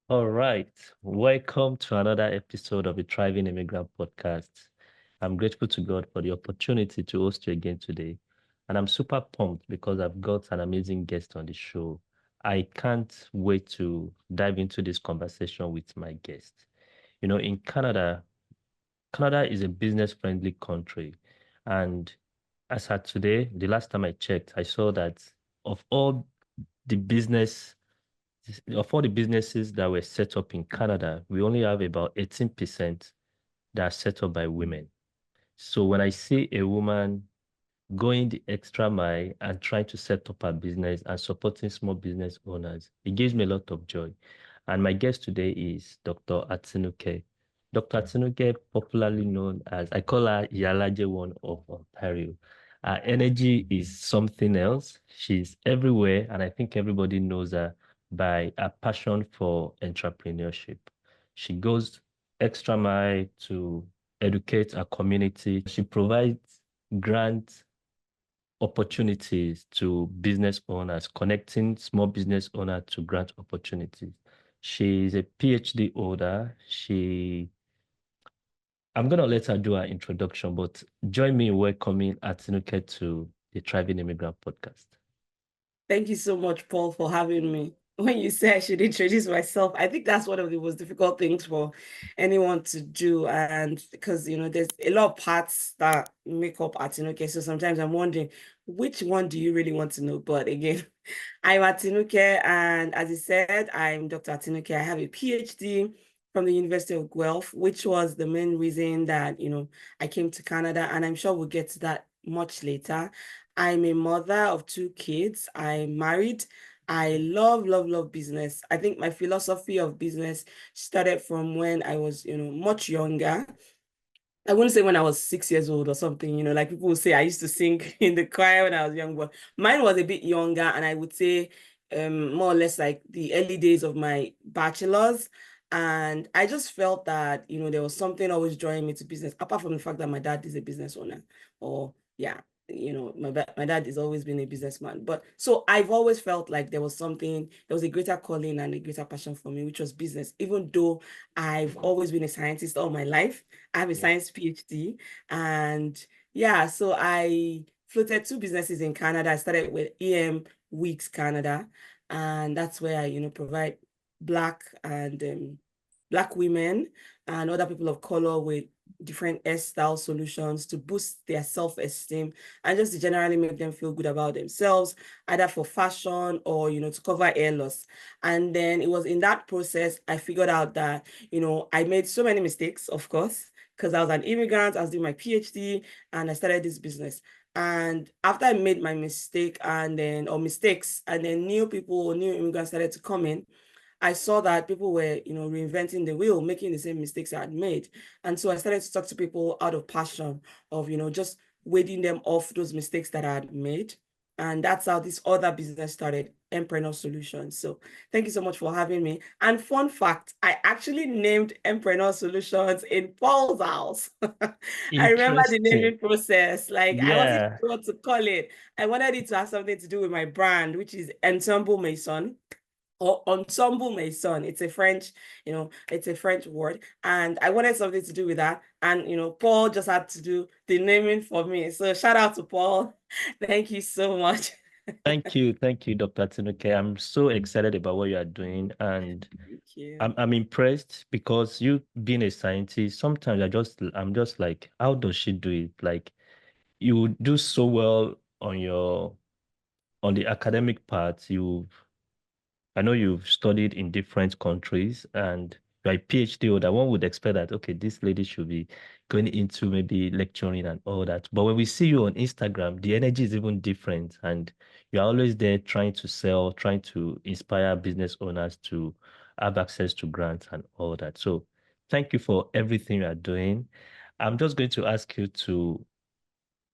All right. Welcome to another episode of the Thriving Immigrant Podcast. I'm grateful to God for the opportunity to host you again today. And I'm super pumped because I've got an amazing guest on the show. I can't wait to dive into this conversation with my guest. In Canada, Canada is a business-friendly country. And as at today, the last time I checked, I saw that of all the business of all the businesses that were set up in Canada, we only have about 18% that are set up by women. So when I see a woman going the extra mile and trying to set up a business and supporting small business owners, it gives me a lot of joy. And my guest today is Dr. Atinuke. Dr. Atinuke, popularly known as, I call her Yalaje One of Ontario. Her energy is something else. She's everywhere, and I think everybody knows her by her passion for entrepreneurship. She goes extra mile to educate her community. She provides grants opportunities to business owners, connecting small business owners to grant opportunities. She's a PhD holder. I'm going to let her do her introduction, but join me in welcoming Atinuke to the Thriving Immigrant Podcast. Thank you so much, Paul, for having me. When you say I should introduce myself, I think that's one of the most difficult things for anyone to do. And because, there's a lot of parts that make up Atinuke. So sometimes I'm wondering, which one do you really want to know? But again, I'm Atinuke. And as I said, I'm Dr. Atinuke. I have a PhD from the University of Guelph, which was the main reason that, I came to Canada. And I'm sure we'll get to that much later. I'm a mother of two kids. I'm married. I love, love, love business. I think my philosophy of business started from when I was, much younger. I wouldn't say when I was 6 years old or something, like people will say I used to sing in the choir when I was young, but mine was a bit younger, and I would say more or less like the early days of my bachelor's. And I just felt that, there was something always drawing me to business, apart from the fact that my dad is a business owner, or yeah, my dad has always been a businessman. But so I've always felt like there was something, there was a greater calling and a greater passion for me, which was business, even though I've always been a scientist all my life. I have a Yeah. science PhD. And yeah, so I floated two businesses in Canada. I started with Weeks Canada, and that's where I, provide Black and Black women and other people of color with different hairstyle solutions to boost their self-esteem and just to generally make them feel good about themselves, either for fashion or, to cover hair loss. And then it was in that process I figured out that, I made so many mistakes, of course, because I was an immigrant, I was doing my PhD, and I started this business. And after I made my mistake or mistakes, and then new immigrants started to come in, I saw that people were, reinventing the wheel, making the same mistakes I had made. And so I started to talk to people out of passion of, just wading them off those mistakes that I had made. And that's how this other business started, Empreneur Solutions. So thank you so much for having me. And fun fact, I actually named Empreneur Solutions in Paul's house. I remember the Interesting. naming process. Like I wasn't Yeah. sure what to call it. I wanted it to have something to do with my brand, which is Ensemble Maison or ensemble maison. It's a French word. And I wanted something to do with that. And, Paul just had to do the naming for me. So shout out to Paul. Thank you so much. Thank you, Dr. Atinuke. I'm so excited about what you are doing, and Thank you. I'm impressed because you being a scientist, sometimes I'm just like, how does she do it? Like you do so well on the academic part. I know you've studied in different countries and you're a PhD holder. One would expect that, okay, this lady should be going into maybe lecturing and all that. But when we see you on Instagram, the energy is even different. And you're always there trying to sell, trying to inspire business owners to have access to grants and all that. So thank you for everything you are doing. I'm just going to ask you to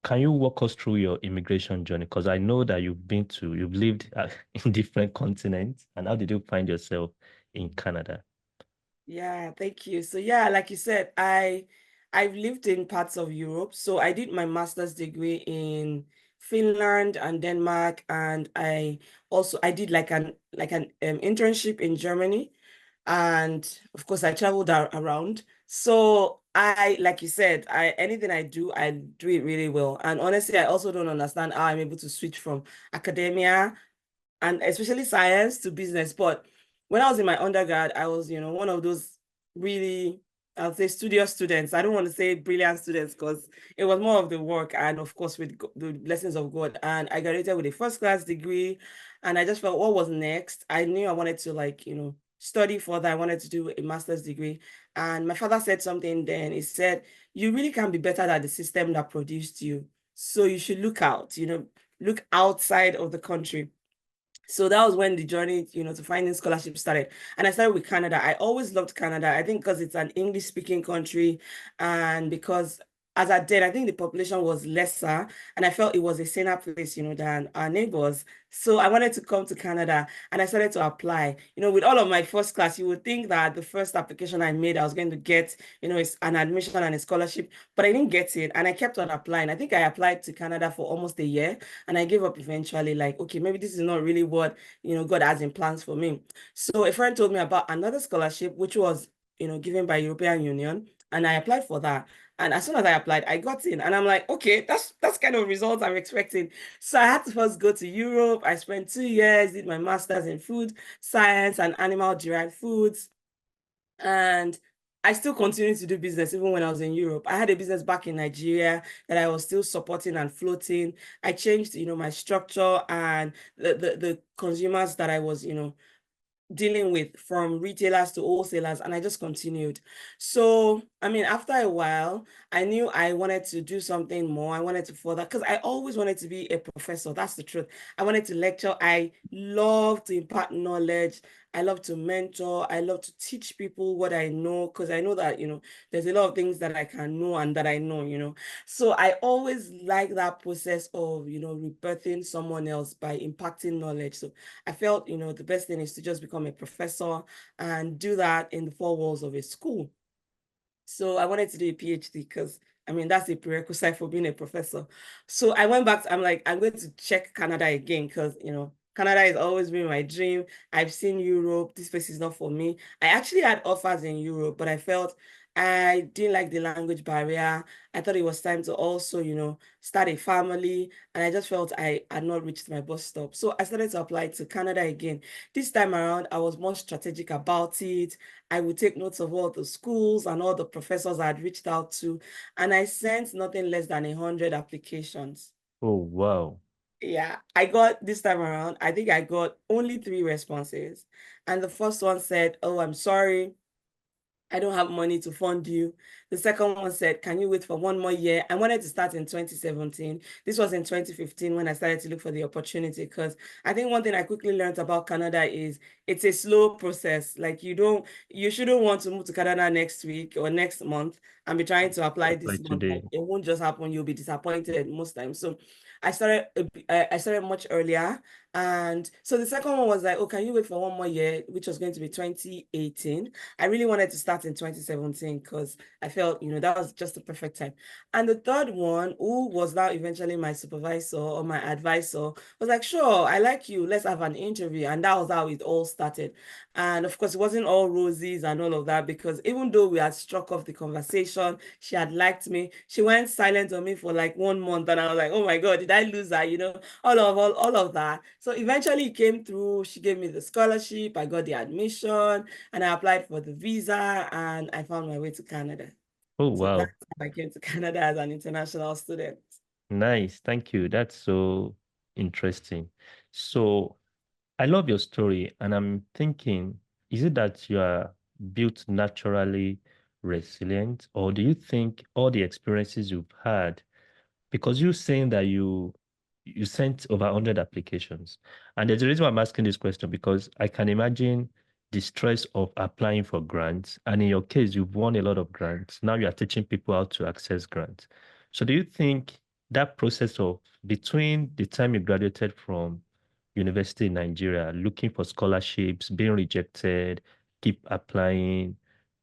can you walk us through your immigration journey? Because I know that you've lived in different continents. And how did you find yourself in Canada? Yeah, thank you. So yeah, like you said, I've lived in parts of Europe. So I did my master's degree in Finland and Denmark, and I did like an internship in Germany. And of course, I traveled around. So like you said, anything I do it really well. And honestly, I also don't understand how I'm able to switch from academia and especially science to business. But when I was in my undergrad, I was, one of those really, I'll say studious students. I don't want to say brilliant students because it was more of the work and of course with the blessings of God. And I graduated with a first class degree and I just felt what was next. I knew I wanted to like, study further. I wanted to do a master's degree. And my father said something then. He said, you really can be better than the system that produced you. So you should look out, look outside of the country. So that was when the journey, to finding scholarship started. And I started with Canada. I always loved Canada. I think because it's an English speaking country and because as I did, I think the population was lesser and I felt it was a saner place, than our neighbors. So I wanted to come to Canada and I started to apply. With all of my first class, you would think that the first application I made, I was going to get, an admission and a scholarship, but I didn't get it. And I kept on applying. I think I applied to Canada for almost a year and I gave up eventually, like, okay, maybe this is not really what, God has in plans for me. So a friend told me about another scholarship, which was, given by European Union. And I applied for that. And as soon as I applied, I got in. And I'm like, okay, that's kind of results I'm expecting. So I had to first go to Europe. I spent 2 years, did my master's in food science and animal derived foods. And I still continued to do business even when I was in Europe. I had a business back in Nigeria that I was still supporting and floating. I changed, my structure and the consumers that I was, dealing with from retailers to wholesalers, and I just continued. So, I mean, after a while, I knew I wanted to do something more. I wanted to further, because I always wanted to be a professor. That's the truth. I wanted to lecture. I love to impart knowledge. I love to mentor. I love to teach people what I know, because I know that, there's a lot of things that I can know and that I know, So I always like that process of, rebirthing someone else by impacting knowledge. So I felt, the best thing is to just become a professor and do that in the four walls of a school. So I wanted to do a PhD because I mean that's a prerequisite for being a professor. So I went back I'm like, I'm going to check Canada again because Canada has always been my dream. I've seen Europe. This place is not for me. I actually had offers in Europe, but I felt I didn't like the language barrier. I thought it was time to also, start a family. And I just felt I had not reached my bus stop. So I started to apply to Canada again. This time around, I was more strategic about it. I would take notes of all the schools and all the professors I had reached out to. And I sent nothing less than 100 applications. Oh, wow. Yeah, I got this time around, I think I got only 3 responses. And the first one said, oh, I'm sorry. I don't have money to fund you. The second one said, can you wait for one more year? I wanted to start in 2017. This was in 2015 when I started to look for the opportunity because I think one thing I quickly learned about Canada is it's a slow process. Like you shouldn't want to move to Canada next week or next month and be trying to apply Apply this month. Like today. it won't just happen. You'll be disappointed most times. So I started much earlier. And so the second one was like, oh, can you wait for one more year, which was going to be 2018. I really wanted to start in 2017 because I felt, that was just the perfect time. And the third one, who was now eventually my supervisor or my advisor, was like, sure, I like you. Let's have an interview. And that was how it all started. And of course, it wasn't all roses and all of that because even though we had struck off the conversation, she had liked me. She went silent on me for like 1 month. And I was like, oh my God, did I lose her? All of that. So eventually it came through. She gave me the scholarship. I got the admission and I applied for the visa and I found my way to Canada. Oh, So that's wow. how I came to Canada as an international student. Nice. Thank you. That's so interesting. So I love your story, and I'm thinking, is it that you are built naturally resilient, or do you think all the experiences you've had, because you're saying that you sent over 100 applications, and there's a reason why I'm asking this question because I can imagine the stress of applying for grants, and in your case, you've won a lot of grants. Now you are teaching people how to access grants. So do you think that process of between the time you graduated from university in Nigeria, looking for scholarships, being rejected, keep applying,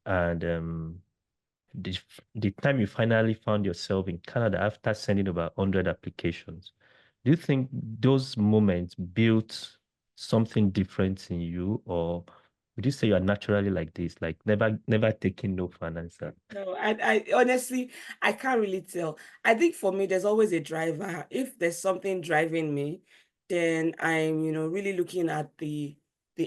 and the time you finally found yourself in Canada after sending over 100 applications, do you think those moments built something different in you, or Would you say you are naturally like this, like never taking no for an answer? No, I honestly, I can't really tell. I think for me, there's always a driver. If there's something driving me, then I'm, really looking at the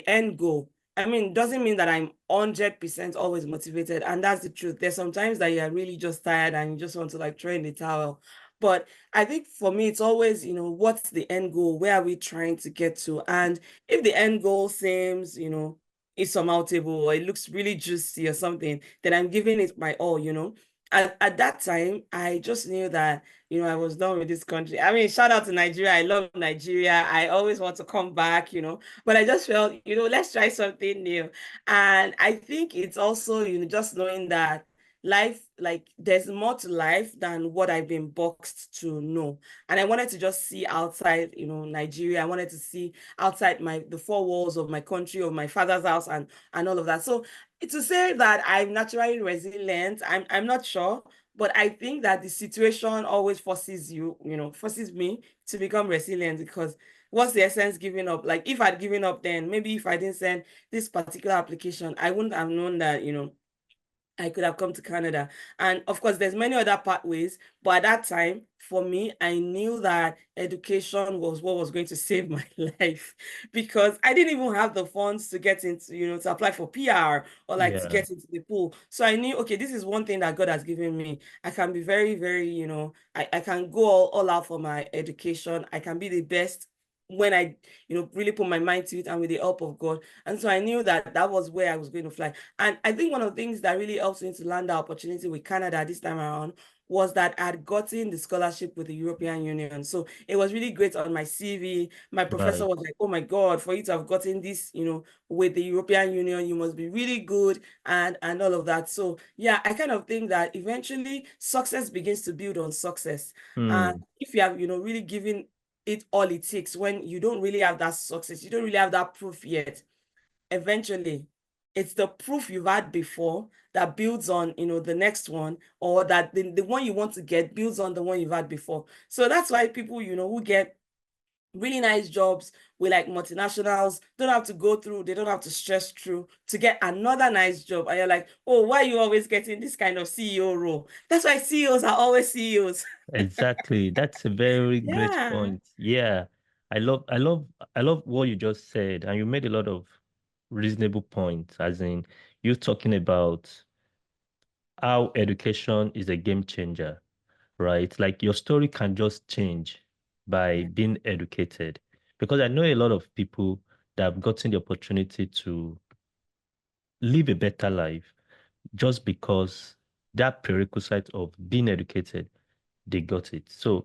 end goal. I mean, doesn't mean that I'm 100% always motivated, and that's the truth. There's sometimes that you're really just tired and you just want to like throw in the towel. But I think for me, it's always, what's the end goal? Where are we trying to get to? And if the end goal seems, insurmountable or it looks really juicy or something, then I'm giving it my all. At that time, I just knew that, I was done with this country. I mean, shout out to Nigeria. I love Nigeria. I always want to come back. But I just felt, let's try something new. And I think it's also, just knowing that life, like there's more to life than what I've been boxed to know. And I wanted to just see outside, Nigeria. I wanted to see outside the four walls of my country, of my father's house, and all of that. So to say that I'm naturally resilient, I'm not sure, but I think that the situation always forces forces me to become resilient, because what's the essence giving up? Like if I'd given up, then maybe if I didn't send this particular application, I wouldn't have known that, I could have come to Canada. And of course, there's many other pathways, but at that time, for me, I knew that education was what was going to save my life, because I didn't even have the funds to get into, to apply for PR or like to Yeah. get into the pool. So I knew, okay, this is one thing that God has given me. I can be very, very, I can go all out for my education. I can be the best when I, really put my mind to it and with the help of God. And so I knew that that was where I was going to fly. And I think one of the things that really helped me to land that opportunity with Canada this time around was that I'd gotten the scholarship with the European Union. So it was really great on my CV. My professor Right. was like, oh my God, for you to have gotten this, with the European Union, you must be really good and all of that. So yeah, I kind of think that eventually success begins to build on success. And Hmm. if you have, really given it all it takes, when you don't really have that success, you don't really have that proof yet, eventually it's the proof you've had before that builds on the next one, or that the one you want to get builds on the one you've had before. So that's why people who get really nice jobs with like multinationals don't have to go through, they don't have to stress through to get another nice job, and you're like, oh, why are you always getting this kind of CEO role? That's why CEOs are always CEOs. Exactly. That's a very great Yeah. point. Yeah. I love what you just said, and you made a lot of reasonable points, as in you talking about how education is a game changer, right? Like your story can just change by Yeah. being educated. Because I know a lot of people that have gotten the opportunity to live a better life just because that prerequisite of being educated, they got it. So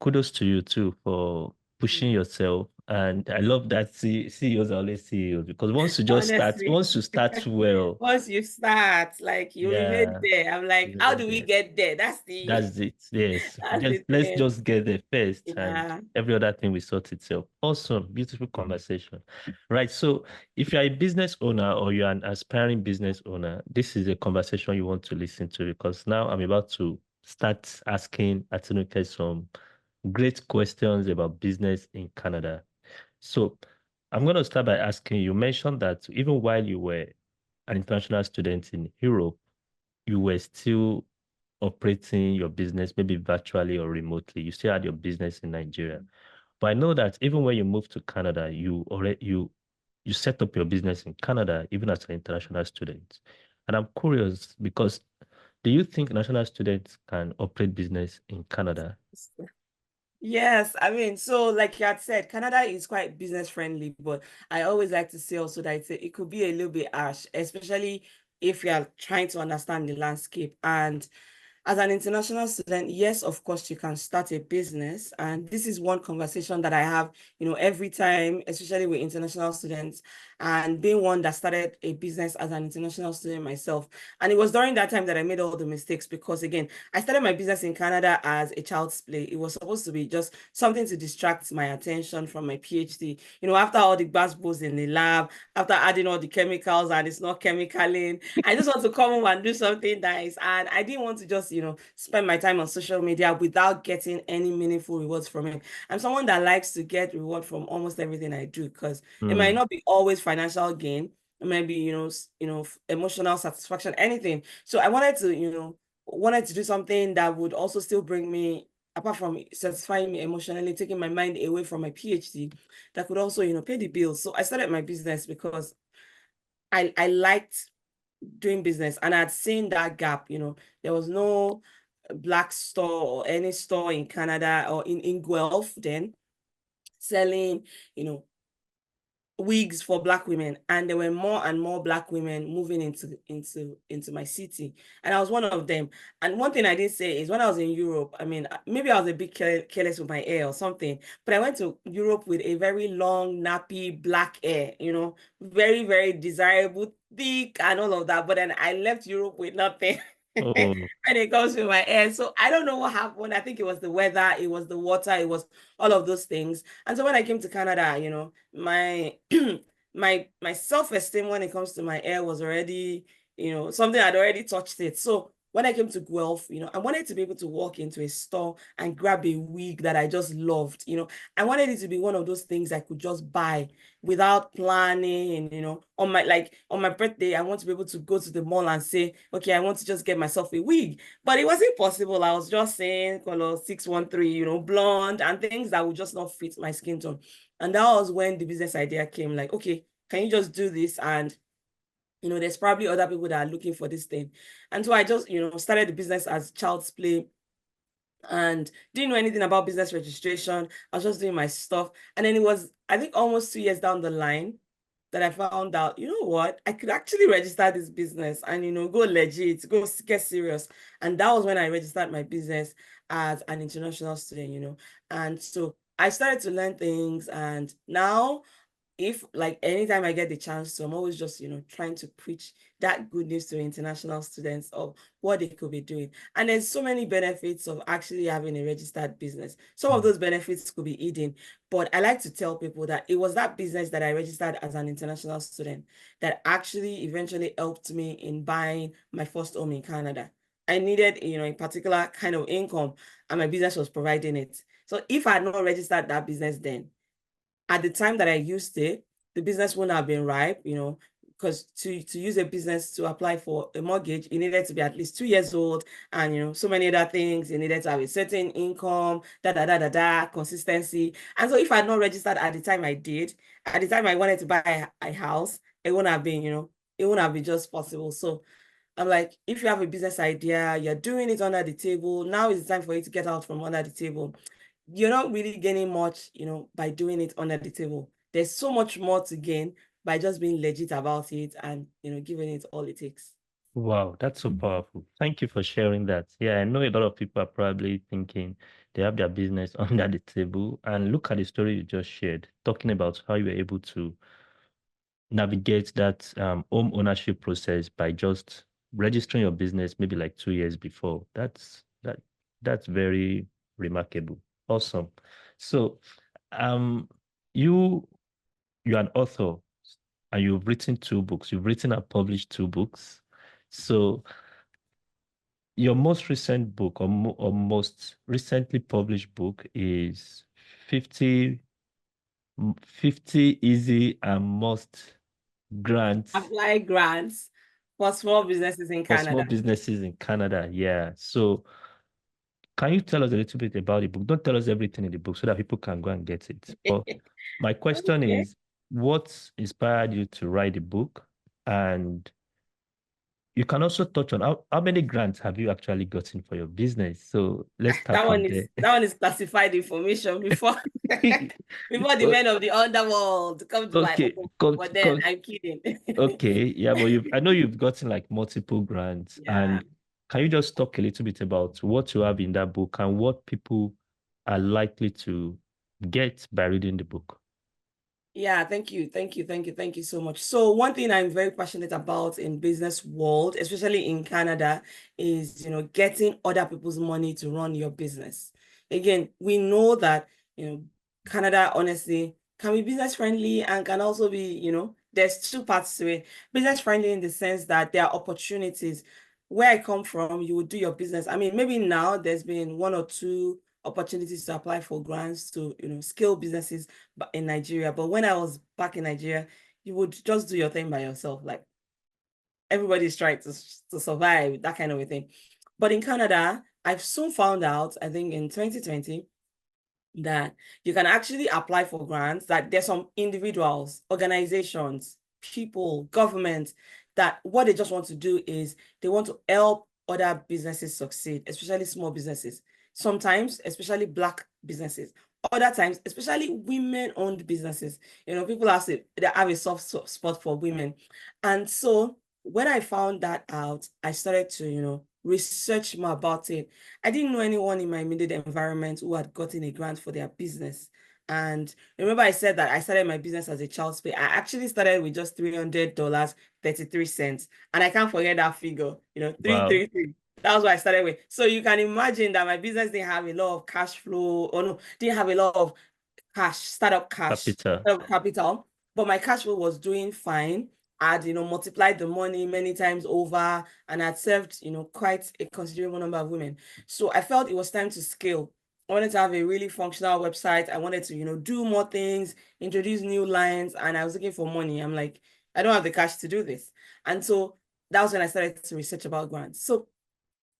kudos to you too for pushing yourself. And I love that CEOs are always CEOs, because Honestly, once you start well, once you start, like you remain yeah, there. I'm like, you how were do we there. get there? That's the That's it. Yes. that's the Let's thing. just get there first, and Yeah. every other thing will sort itself. Awesome. Beautiful conversation. Right. So if you're a business owner or you're an aspiring business owner, this is a conversation you want to listen to, because now I'm about to start asking Atinuke some great questions about business in Canada. So I'm going to start by asking you mentioned that even while you were an international student in Europe, you were still operating your business maybe virtually or remotely. You still had your business in Nigeria. But I know that even when you moved to Canada, you set up your business in Canada even as an international student. And I'm curious because do you think international students can operate business in Canada? Yes, I mean, so like you had said, Canada is quite business friendly, but I always like to say also that it could be a little bit harsh, especially if you are trying to understand the landscape. And as an international student, yes, of course, you can start a business. And this is one conversation that I have, every time, especially with international students, and being one that started a business as an international student myself. And it was during that time that I made all the mistakes, because again, I started my business in Canada as a child's play. It was supposed to be just something to distract my attention from my PhD. After all the basketballs in the lab, after adding all the chemicals and it's not chemicaling, I just want to come home and do something nice. And I didn't want to just, spend my time on social media without getting any meaningful rewards from it. I'm someone that likes to get reward from almost everything I do, because it might Mm. not be always financial gain. It might be, emotional satisfaction, anything. So I wanted to do something that would also still bring me, apart from satisfying me emotionally, taking my mind away from my PhD, that could also, pay the bills. So I started my business because I liked doing business, and I'd seen that gap. There was no black store or any store in Canada or in Guelph then selling, you know, wigs for black women, and there were more and more black women moving into my city, and I was one of them. And one thing I did say is, when I was in Europe, I mean, maybe I was a bit careless with my hair or something, but I went to Europe with a very long nappy black hair, very, very desirable, thick, and all of that. But then I left Europe with nothing. Oh, And it comes with my hair. So I don't know what happened. I think it was the weather, it was the water, it was all of those things. And so when I came to Canada, my my self-esteem when it comes to my hair was already, something I'd already touched it. So when I came to Guelph, I wanted to be able to walk into a store and grab a wig that I just loved. I wanted it to be one of those things I could just buy without planning. And on my birthday, I want to be able to go to the mall and say, okay, I want to just get myself a wig. But it wasn't possible. I was just saying color 613, blonde, and things that would just not fit my skin tone. And that was when the business idea came, like, okay, can you just do this? And there's probably other people that are looking for this thing. And so I just, started the business as child's play, and didn't know anything about business registration. I was just doing my stuff. And then it was, I think, almost 2 years down the line that I found out, you know what, I could actually register this business and, go legit, go get serious. And that was when I registered my business as an international student. And so I started to learn things. And now, if like anytime I get the chance to, I'm always just, trying to preach that good news to international students of what they could be doing. And there's so many benefits of actually having a registered business. Some of mm. those benefits could be hidden, but I like to tell people that it was that business that I registered as an international student that actually eventually helped me in buying my first home in Canada. I needed, a particular kind of income, and my business was providing it. So if I had not registered that business then, at the time that I used it, the business wouldn't have been ripe, because to use a business to apply for a mortgage, you needed to be at least 2 years old, and so many other things. You needed to have a certain income, consistency. And so if I had not registered at the time I did, at the time I wanted to buy a house, it wouldn't have been, it wouldn't have been just possible. So I'm like, if you have a business idea, you're doing it under the table, now is the time for you to get out from under the table. You're not really gaining much, by doing it under the table. There's so much more to gain by just being legit about it and, giving it all it takes. Wow, that's so powerful. Thank you for sharing that. Yeah, I know a lot of people are probably thinking they have their business under the table. And look at the story you just shared, talking about how you were able to navigate that home ownership process by just registering your business maybe like 2 years before. That's very remarkable. Awesome. So um you you're an author and you've written 2 books. You've written and published 2 books. So your most recent book or most recently published book is 50 50 easy and most grants Apply grants for small businesses in for small Canada. businesses in Canada. Yeah. So can you tell us a little bit about the book? Don't tell us everything in the book so that people can go and get it. But my question Okay. is, what inspired you to write the book? And you can also touch on how many grants have you actually gotten for your business? So let's start That from one is there. that one is classified information before before the O- men of the underworld come to my Okay, home. come, But then come, I'm kidding. okay, yeah, but I know you've gotten like multiple grants, Yeah. and can you just talk a little bit about what you have in that book and what people are likely to get by reading the book? Yeah, thank you. Thank you. Thank you. Thank you so much. So one thing I'm very passionate about in business world, especially in Canada, is, getting other people's money to run your business. Again, we know that, Canada honestly can be business friendly and can also be, there's two parts to it. Business friendly in the sense that there are opportunities. where I come from, you would do your business. I mean, maybe now there's been one or two opportunities to apply for grants to, scale businesses in Nigeria. But when I was back in Nigeria, you would just do your thing by yourself. Like everybody's trying to survive, that kind of a thing. But in Canada, I've soon found out, I think in 2020, that you can actually apply for grants, that there's some individuals, organizations, people, government, that what they just want to do is they want to help other businesses succeed, especially small businesses. Sometimes, especially Black businesses. Other times, especially women-owned businesses. People they have a soft spot for women. And so when I found that out, I started to, research more about it. I didn't know anyone in my immediate environment who had gotten a grant for their business. And remember, I said that I started my business as a child's play. I actually started with just $300.33. And I can't forget that figure, Wow. 333. That was what I started with. So you can imagine that my business didn't have a lot of cash flow, or no, didn't have a lot of startup Capital. capital, but my cash flow was doing fine. I'd, multiplied the money many times over, and I'd served, quite a considerable number of women. So I felt it was time to scale. I wanted to have a really functional website. I wanted to, do more things, introduce new lines, and I was looking for money. I'm like, I don't have the cash to do this. And so that was when I started to research about grants. So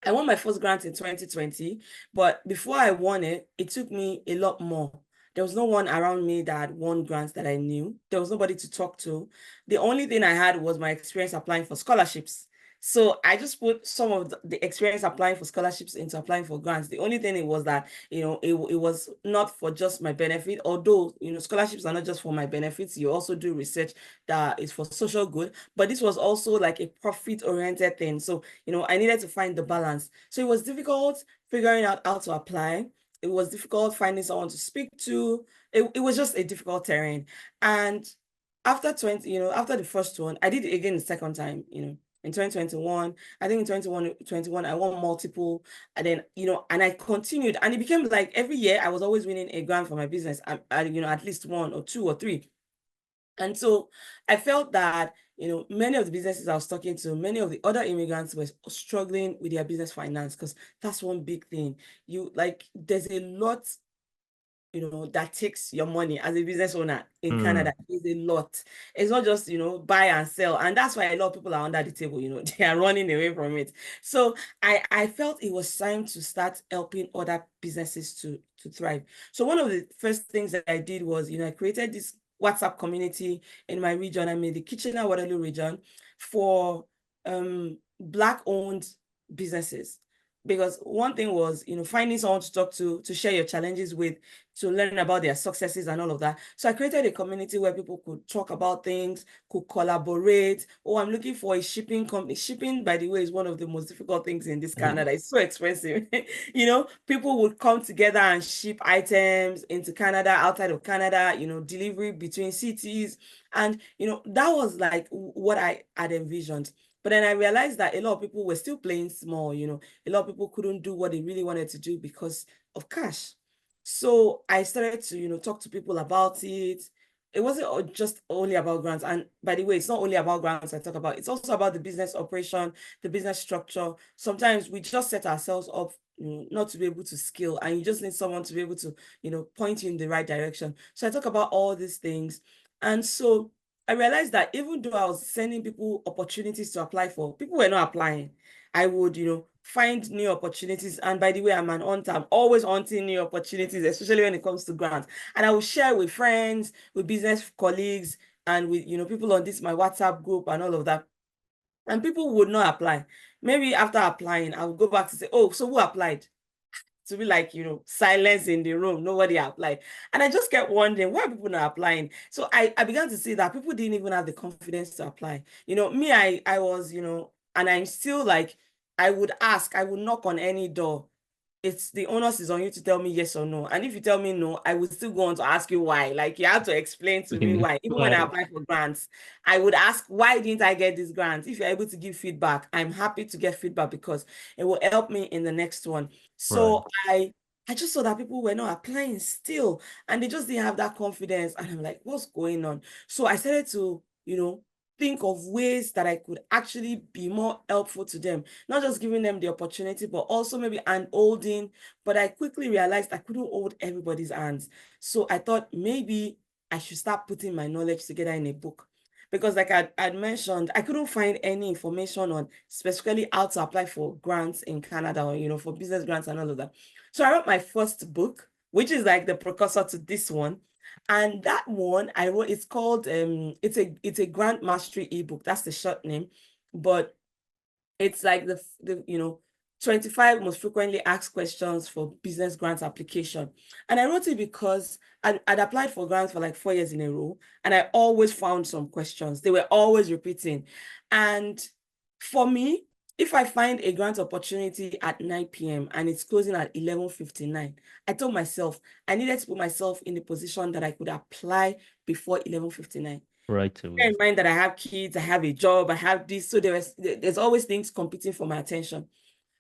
I won my first grant in 2020, but before I won it, it took me a lot more. There was no one around me that had won grants that I knew. There was nobody to talk to. The only thing I had was my experience applying for scholarships. So I just put some of the experience applying for scholarships into applying for grants. The only thing it was that, it was not for just my benefit, although, scholarships are not just for my benefits. You also do research that is for social good, but this was also like a profit-oriented thing. So, I needed to find the balance. So it was difficult figuring out how to apply. It was difficult finding someone to speak to. It was just a difficult terrain. And after after the first one, I did it again the second time, in 2021. I think in 2021, I won multiple. And then, and I continued. And it became like every year I was always winning a grant for my business. At least one or two or three. And so I felt that, many of the businesses I was talking to, many of the other immigrants were struggling with their business finance, because that's one big thing. There's a lot, that takes your money as a business owner in Canada. Is a lot. It's not just, buy and sell. And that's why a lot of people are under the table, they are running away from it. So I felt it was time to start helping other businesses to thrive. So one of the first things that I did was, I created this WhatsApp community in my region. I'm in the Kitchener-Waterloo region for Black-owned businesses. Because one thing was, finding someone to talk to share your challenges with, to learn about their successes and all of that. So I created a community where people could talk about things, could collaborate. Oh, I'm looking for a shipping company. Shipping, by the way, is one of the most difficult things in this Canada. It's so expensive. People would come together and ship items into Canada, outside of Canada, delivery between cities. And, that was like what I had envisioned. But then I realized that a lot of people were still playing small, a lot of people couldn't do what they really wanted to do because of cash. So I started to, talk to people about it. It wasn't just only about grants. And by the way, it's not only about grants I talk about. It's also about the business operation, the business structure. Sometimes we just set ourselves up, not to be able to scale, and you just need someone to be able to, point you in the right direction. So I talk about all these things. And so I realized that even though I was sending people opportunities to apply for, people were not applying. I would, find new opportunities. And by the way, I'm an hunter. I'm always hunting new opportunities, especially when it comes to grants. And I will share with friends, with business colleagues, and with, people on my WhatsApp group and all of that. And people would not apply. Maybe after applying, I would go back to say, oh, so who applied? To be like, silence in the room, nobody applied. And I just kept wondering, why are people not applying? So I began to see that people didn't even have the confidence to apply. Me, I was, and I'm still like, I would ask, I would knock on any door. It's the onus is on you to tell me yes or no. And if you tell me no, I would still go on to ask you why. Like, you have to explain to me why. Even when I Why? apply for grants, I would ask, why didn't I get this grant? If you're able to give feedback, I'm happy to get feedback because it will help me in the next one. Right. So I just saw that people were not applying still, and they just didn't have that confidence. And I'm like, what's going on? So I started to, think of ways that I could actually be more helpful to them, not just giving them the opportunity, but also maybe hand holding. But I quickly realized I couldn't hold everybody's hands. So I thought maybe I should start putting my knowledge together in a book. Because like I'd mentioned, I couldn't find any information on specifically how to apply for grants in Canada or, for business grants and all of that. So I wrote my first book, which is like the precursor to this one. And that one I wrote, it's called, it's a grant mastery ebook. That's the short name. But it's like the 25 most frequently asked questions for business grants application. And I wrote it because I'd applied for grants for like 4 years in a row, and I always found some questions. They were always repeating. And for me, if I find a grant opportunity at 9 p.m. and it's closing at 11:59, I told myself I needed to put myself in the position that I could apply before 11:59. Right Bear away. in mind that I have kids, I have a job, I have this. So there's always things competing for my attention.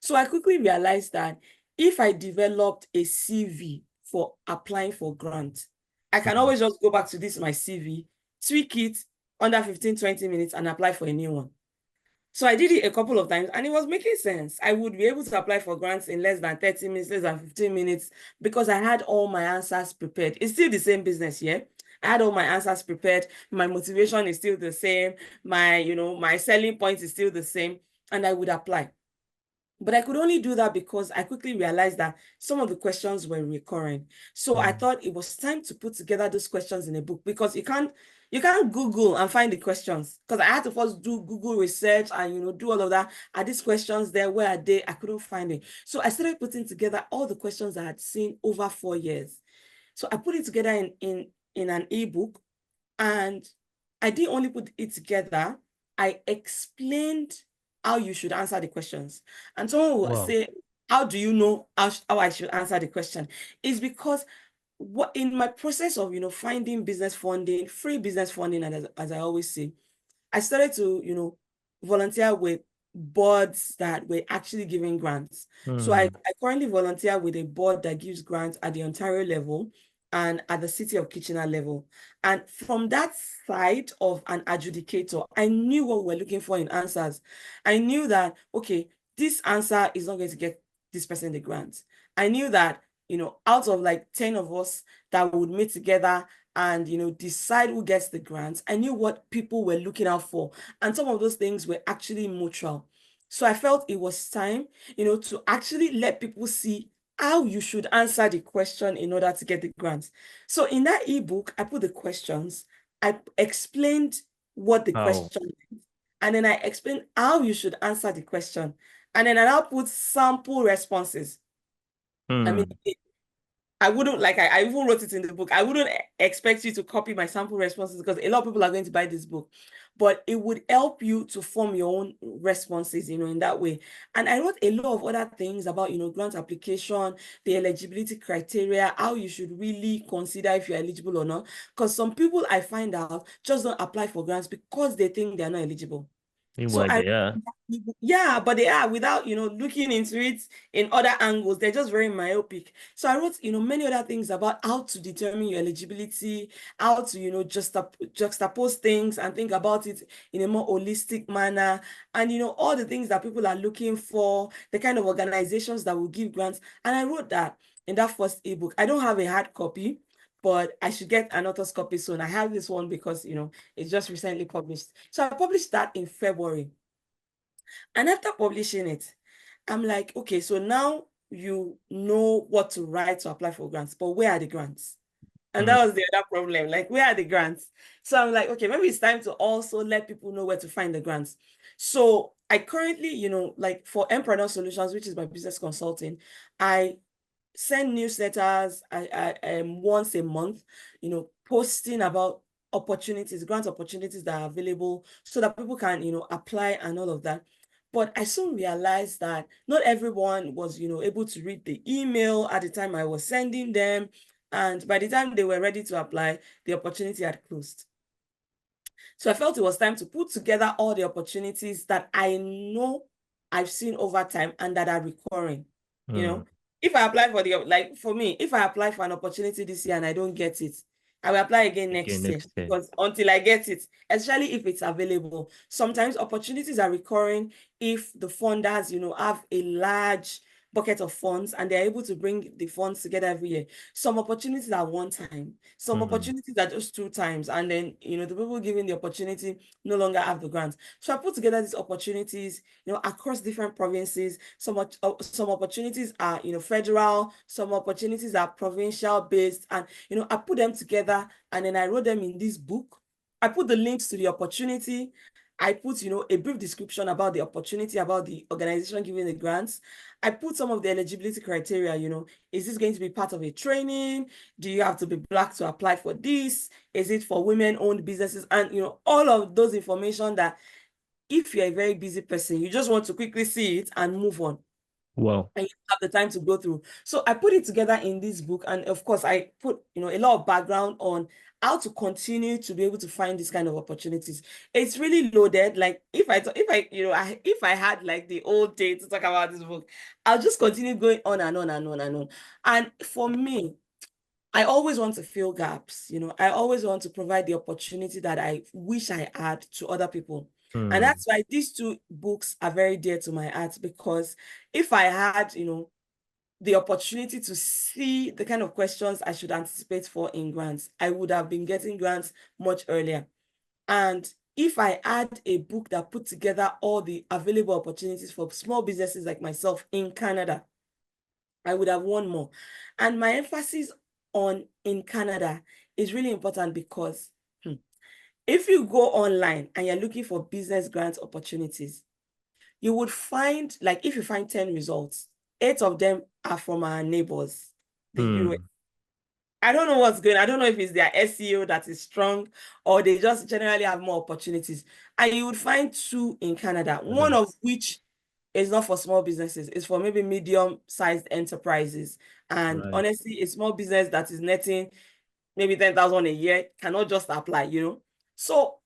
So I quickly realized that if I developed a CV for applying for grant, I can Hmm. always just go back to this, my CV, tweak it under 15, 20 minutes and apply for a new one. So I did it a couple of times and it was making sense. I would be able to apply for grants in less than 30 minutes, less than 15 minutes, because I had all my answers prepared. It's still the same business, yeah? I had all my answers prepared. My motivation is still the same. My selling point is still the same, and I would apply. But I could only do that because I quickly realized that some of the questions were recurring. So I thought it was time to put together those questions in a book, because you can't Google and find the questions, because I had to first do Google research and do all of that. Are these questions there? Where are they? I couldn't find it. So I started putting together all the questions I had seen over 4 years. So I put it together in an ebook, and I didn't only put it together, I explained how you should answer the questions. And someone will Wow. say, how do you know how I should answer the question? It's because what in my process of finding business funding, free business funding, and as I always say, I started to, volunteer with boards that were actually giving grants. So I, Hmm. I currently volunteer with a board that gives grants at the Ontario level and at the City of Kitchener level. And from that side of an adjudicator, I knew what we were looking for in answers. I knew that, okay, this answer is not going to get this person the grant. I knew that, out of like 10 of us that would meet together and decide who gets the grants, I knew what people were looking out for, and some of those things were actually mutual. So I felt it was time to actually let people see how you should answer the question in order to get the grants. So in that ebook, I put the questions, I explained what the How? question is, and then I explained how you should answer the question, and then I now put sample responses. I mean, Hmm. I wouldn't like I even wrote it in the book. I wouldn't expect you to copy my sample responses, because a lot of people are going to buy this book, but it would help you to form your own responses, in that way. And I wrote a lot of other things about, grant application, the eligibility criteria, how you should really consider if you're eligible or not. Because some people I find out just don't apply for grants because they think they're not eligible. So Meanwhile, I, they are. yeah, but they are without, looking into it in other angles. They're just very myopic. So I wrote, many other things about how to determine your eligibility, how to, juxtapose things and think about it in a more holistic manner. And, all the things that people are looking for, the kind of organizations that will give grants. And I wrote that in that first ebook. I don't have a hard copy, but I should get an author's copy soon. I have this one because, it's just recently published. So I published that in February. And after publishing it, I'm like, okay, so now you know what to write to apply for grants, but where are the grants? And Hmm. that was the other problem. Like, where are the grants? So I'm like, okay, maybe it's time to also let people know where to find the grants. So I currently, like for Empreneur Solutions, which is my business consulting, I send newsletters once a month, posting about opportunities, grant opportunities that are available so that people can, apply and all of that. But I soon realized that not everyone was, able to read the email at the time I was sending them. And by the time they were ready to apply, the opportunity had closed. So I felt it was time to put together all the opportunities that I know I've seen over time and that are recurring. You Hmm. know, if I apply for the, like for me, if I apply for an opportunity this year and I don't get it, I will apply again Again next year next year. because until I get it, especially if it's available. Sometimes opportunities are recurring if the funders, have a large bucket of funds and they're able to bring the funds together every year. Some opportunities are one time, some Hmm. opportunities are just two times, and then the people giving the opportunity no longer have the grants. So I put together these opportunities, across different provinces. Some opportunities are federal, some opportunities are provincial based, and I put them together and then I wrote them in this book. I put the links to the opportunity. I put, a brief description about the opportunity, about the organization giving the grants. I put some of the eligibility criteria, is this going to be part of a training? Do you have to be Black to apply for this? Is it for women-owned businesses? And, all of those information that if you're a very busy person, you just want to quickly see it and move on, Wow. and you have the time to go through. So I put it together in this book, and of course I put a lot of background on how to continue to be able to find this kind of opportunities. It's really loaded. Like if I had like the whole day to talk about this book, I'll just continue going on and on and on and on. And for me, I always want to fill gaps. I always want to provide the opportunity that I wish I had to other people. And Hmm. that's why these two books are very dear to my heart, because if I had, the opportunity to see the kind of questions I should anticipate for in grants, I would have been getting grants much earlier. And if I had a book that put together all the available opportunities for small businesses like myself in Canada, I would have won more. And my emphasis on in Canada is really important because if you go online and you're looking for business grant opportunities, you would find, like, if you find 10 results, 8 of them are from our neighbors, the US. Hmm. I don't know what's going on. I don't know if it's their SEO that is strong or they just generally have more opportunities. And you would find 2 in Canada, one Canada. of which is not for small businesses. It's for maybe medium-sized enterprises. And Right. honestly, a small business that is netting maybe 10,000 a year cannot just apply. So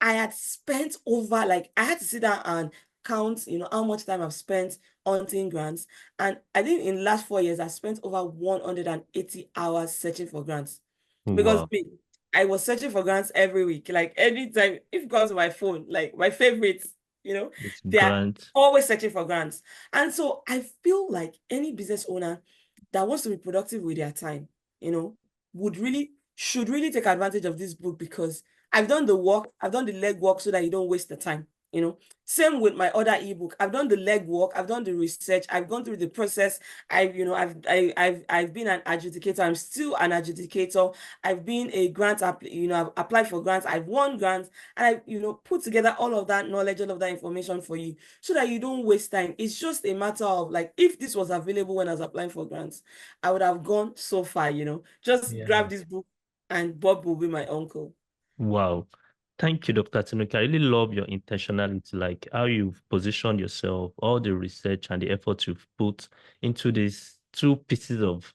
I had spent over, like, I had to sit down and count, how much time I've spent hunting grants. And I think in the last 4 years, I spent over 180 hours searching for grants. Because Wow. me, I was searching for grants every week. Like anytime, if it comes to my phone, like my favorites, It's they are grant. always searching for grants. And so I feel like any business owner that wants to be productive with their time, should really take advantage of this book, because I've done the work, I've done the legwork so that you don't waste the time. Same with my other ebook. I've done the legwork, I've done the research, I've gone through the process. I've been an adjudicator. I'm still an adjudicator. I've been a I've applied for grants, I've won grants, and I put together all of that knowledge, all of that information for you so that you don't waste time. It's just a matter of, like, if this was available when I was applying for grants, I would have gone so far. Just Yeah. grab this book and Bob will be my uncle. Wow. Thank you, Dr. Atinuke. I really love your intentionality, like how you've positioned yourself, all the research and the effort you've put into these two pieces of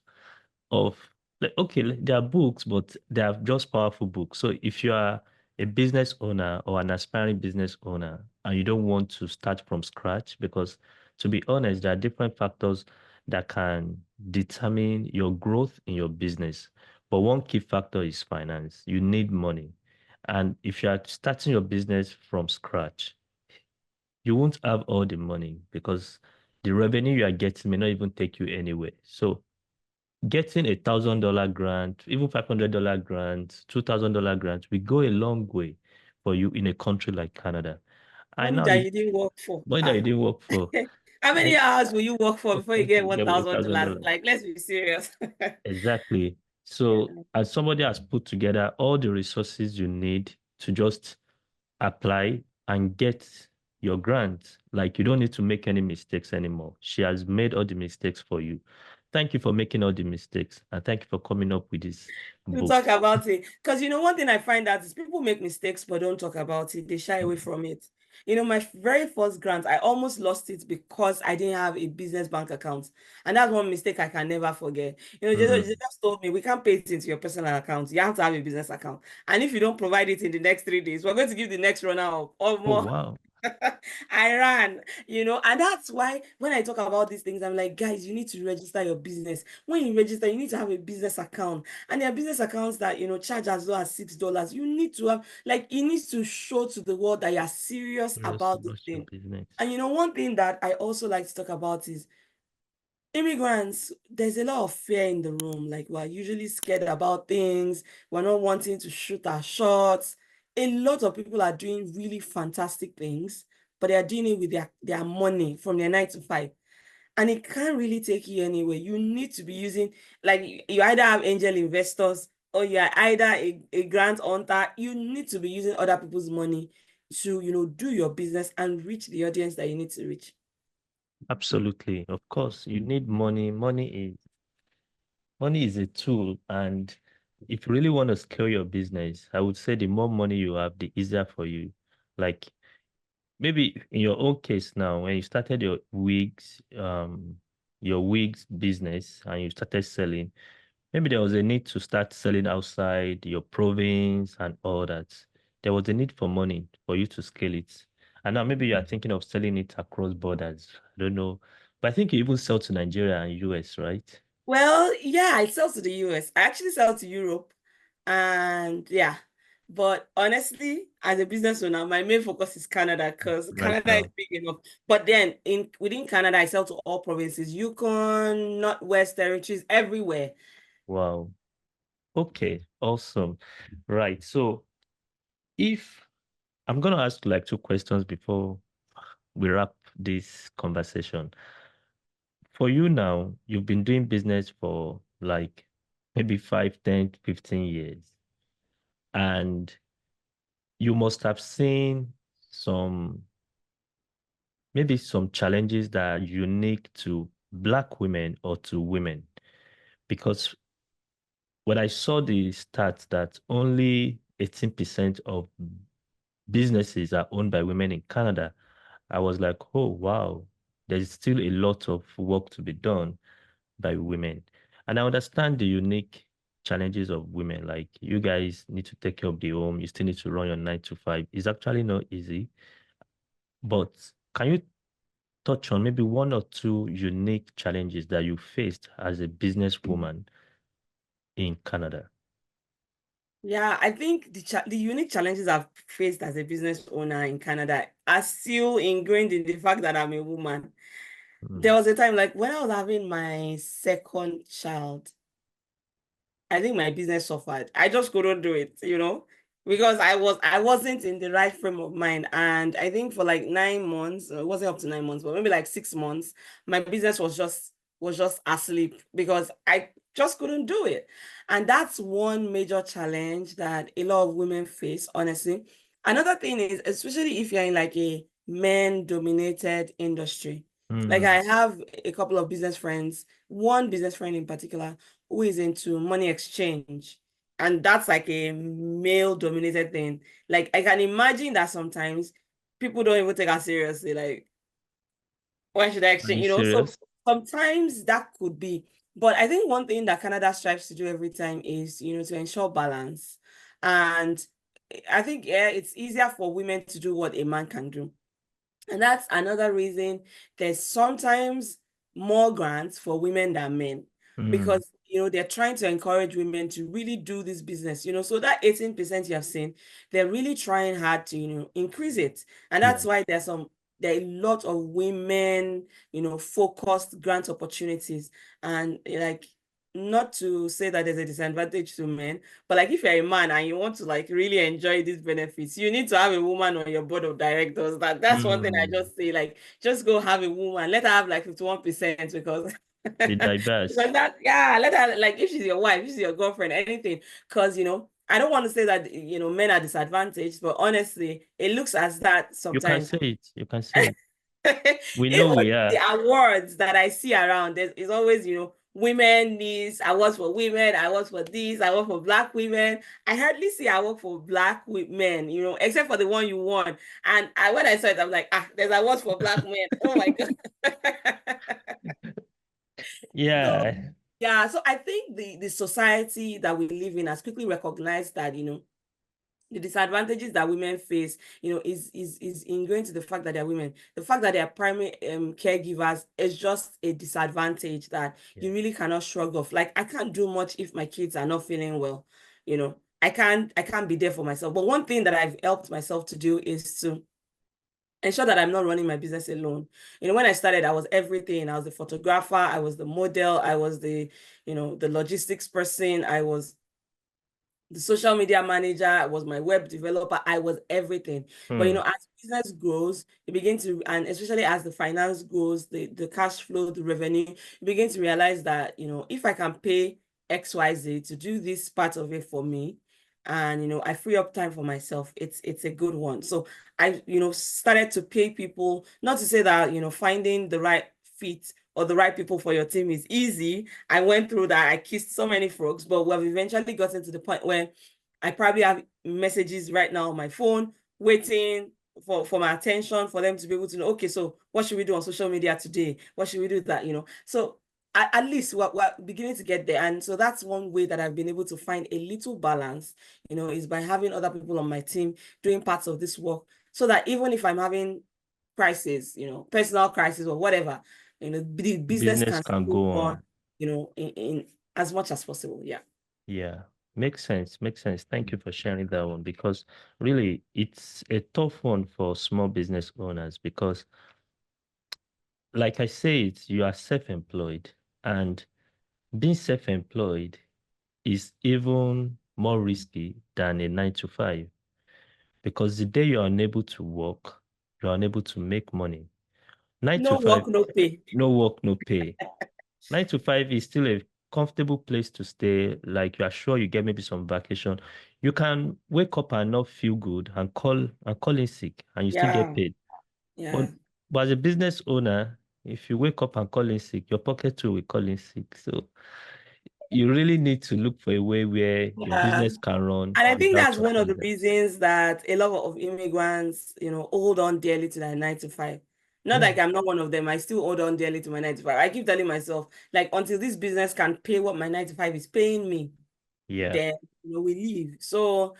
like, okay, like, they are books, but they are just powerful books. So if you are a business owner or an aspiring business owner and you don't want to start from scratch, because to be honest, there are different factors that can determine your growth in your business. But one key factor is finance. You need money. And if you are starting your business from scratch, you won't have all the money because the revenue you are getting may not even take you anywhere. So getting $1,000 grant, even $500 grant, $2,000 grant, will go a long way for you in a country like Canada. I Money know that it, you didn't work for. money that you didn't work for. How I many hours will you work for before you get one get thousand thousand dollars? dollars. Like, let's be serious. Exactly. So Yeah. as somebody has put together all the resources you need to just apply and get your grant. Like you don't need to make any mistakes anymore. She has made all the mistakes for you. Thank you for making all the mistakes and thank you for coming up with this To talk book. about it. Because one thing I find out is people make mistakes but don't talk about it. They shy away from it. My very first grant, I almost lost it because I didn't have a business bank account. And that's one mistake I can never forget. They Mm. just told me, we can't pay it into your personal account. You have to have a business account. And if you don't provide it in the next 3 days, we're going to give the next runner up or Oh, more. wow. I ran, and that's why when I talk about these things, I'm like, guys, you need to register your business. When you register, you need to have a business account. And there are business accounts that, charge as low as $6. You need to have, like, it needs to show to the world that you're serious Serious about this about your thing. business. And one thing that I also like to talk about is immigrants. There's a lot of fear in the room. Like, we're usually scared about things. We're not wanting to shoot our shots. A lot of people are doing really fantastic things, but they are doing it with their money from their 9 to 5. And it can't really take you anywhere. You need to be using, like, you either have angel investors or you're either a grant hunter. You need to be using other people's money to, do your business and reach the audience that you need to reach. Absolutely. Of course, you need money. Money is a tool, and if you really want to scale your business, I would say the more money you have, the easier for you. Like maybe in your own case now, when you started your wigs business and you started selling, maybe there was a need to start selling outside your province and all that. There was a need for money for you to scale it. And now maybe you are thinking of selling it across borders. I don't know. But I think you even sell to Nigeria and US, right? Well, yeah, I sell to the US. I actually sell to Europe. And yeah, but honestly, as a business owner, my main focus is Canada because Right Canada is now. big enough. But then within Canada, I sell to all provinces, Yukon, Northwest Territories, everywhere. Wow. Okay, awesome. Right. So if I'm gonna ask like two questions before we wrap this conversation. For you now, you've been doing business for like maybe 5, 10, 15 years, and you must have seen some, maybe some challenges that are unique to Black women or to women. Because when I saw the stats that only 18% of businesses are owned by women in Canada, I was like, oh, wow, there's still a lot of work to be done by women. And I understand the unique challenges of women. Like you guys need to take care of the home, you still need to run your 9 to 5. It's actually not easy. But can you touch on maybe one or two unique challenges that you faced as a businesswoman in Canada? Yeah, I think the unique challenges I've faced as a business owner in Canada are still ingrained in the fact that I'm a woman. There Mm. was a time, like, when I was having my second child, I think my business suffered. I just couldn't do it, because I wasn't in the right frame of mind. And I think for like 9 months, it wasn't up to 9 months, but maybe like 6 months, my business was just asleep because I just couldn't do it. And that's one major challenge that a lot of women face, honestly. Another thing is, especially if you're in like a men-dominated industry. Like, Mm. I have a couple of business friends, one business friend in particular who is into money exchange. And that's like a male dominated thing. Like, I can imagine that sometimes people don't even take us seriously. Like, why should I Are exchange? you So serious? sometimes that could be. But I think one thing that Canada strives to do every time is, to ensure balance. And I think, yeah, it's easier for women to do what a man can do. And that's another reason there's sometimes more grants for women than men Mm. because, they're trying to encourage women to really do this business, so that 18% you have seen, they're really trying hard to, increase it. And Yeah. that's why there are a lot of women, focused grant opportunities. And like, not to say that there's a disadvantage to men, but like, if you're a man and you want to like really enjoy these benefits, you need to have a woman on your board of directors. That's one thing I Mm. just say, like, just go have a woman. Let her have like 51% because Be diverse. because that, yeah, let her, like, if she's your wife, if she's your girlfriend, anything. Because I don't want to say that men are disadvantaged, but honestly, it looks as that You can sometimes. say it. You can say it. We know Even we the are. awards that I see around, there's always, women this, awards for women, awards for this, award for Black women. I hardly see award for Black men, except for the one you won. And when I saw it, I'm like, there's awards for Black men. Oh my God. So Yeah. yeah, so I think the society that we live in has quickly recognized that, the disadvantages that women face, is ingrained to the fact that they're women. The fact that they're primary caregivers is just a disadvantage that Yeah. you really cannot shrug off. Like, I can't do much if my kids are not feeling well. I can't be there for myself. But one thing that I've helped myself to do is to ensure that I'm not running my business alone. When I started, I was everything. I was the photographer, I was the model, I was the logistics person, I was the social media manager, I was my web developer, I was everything. But as business grows, you begin to, and especially as the finance grows, the cash flow, the revenue, you begin to realize that, if I can pay XYZ to do this part of it for me, and I free up time for myself, it's a good one. So I, started to pay people, not to say that, finding the right fit or the right people for your team is easy. I went through that. I kissed so many frogs, but we've eventually gotten to the point where I probably have messages right now on my phone waiting for my attention, for them to be able to know, okay, so what should we do on social media today? What should we do that, So at least we're beginning to get there. And so that's one way that I've been able to find a little balance, is by having other people on my team doing parts of this work, so that even if I'm having crisis, personal crisis or whatever, the business Business can can still go go on, on. in as much as possible. Yeah. Yeah, makes sense. Makes sense. Thank you for sharing that one because really it's a tough one for small business owners because, like I said, you are self-employed, and being self-employed is even more risky than a 9 to 5 because the day you're unable to work, you're unable to make money. Nine to No five, work, no pay. no work, no pay. 9 to 5 is still a comfortable place to stay. Like you are sure you get maybe some vacation. You can wake up and not feel good and call in sick and you still get Yeah. paid. But Yeah. but as a business owner, if you wake up and call in sick, your pocket too will call in sick. So you really need to look for a way where your Yeah. business can run And I think without that's one of suffering the that. reasons that a lot of immigrants, hold on dearly to that 9 to 5. Not Mm, like I'm not one of them. I still hold on dearly to my 9 to 5. I keep telling myself, like, until this business can pay what my 9 to 5 is paying me, yeah, then we leave. So,